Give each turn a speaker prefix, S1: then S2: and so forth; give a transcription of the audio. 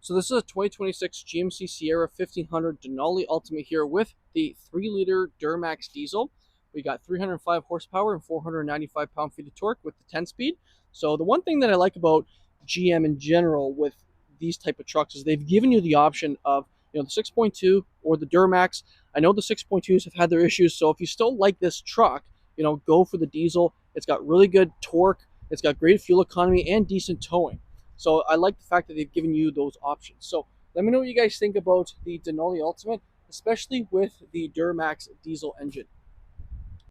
S1: So this is a 2026 GMC Sierra 1500 Denali Ultimate here with the 3-liter Duramax diesel. We got 305 horsepower and 495 pound-feet of torque with the 10-speed. So the one thing that I like about GM in general with these type of trucks is they've given you the option of the 6.2 or the Duramax. I know the 6.2s have had their issues, so if you still like this truck, go for the diesel. It's got really good torque. It's got great fuel economy and decent towing. So I like the fact that they've given you those options. So let me know what you guys think about the Denali Ultimate, especially with the Duramax diesel engine.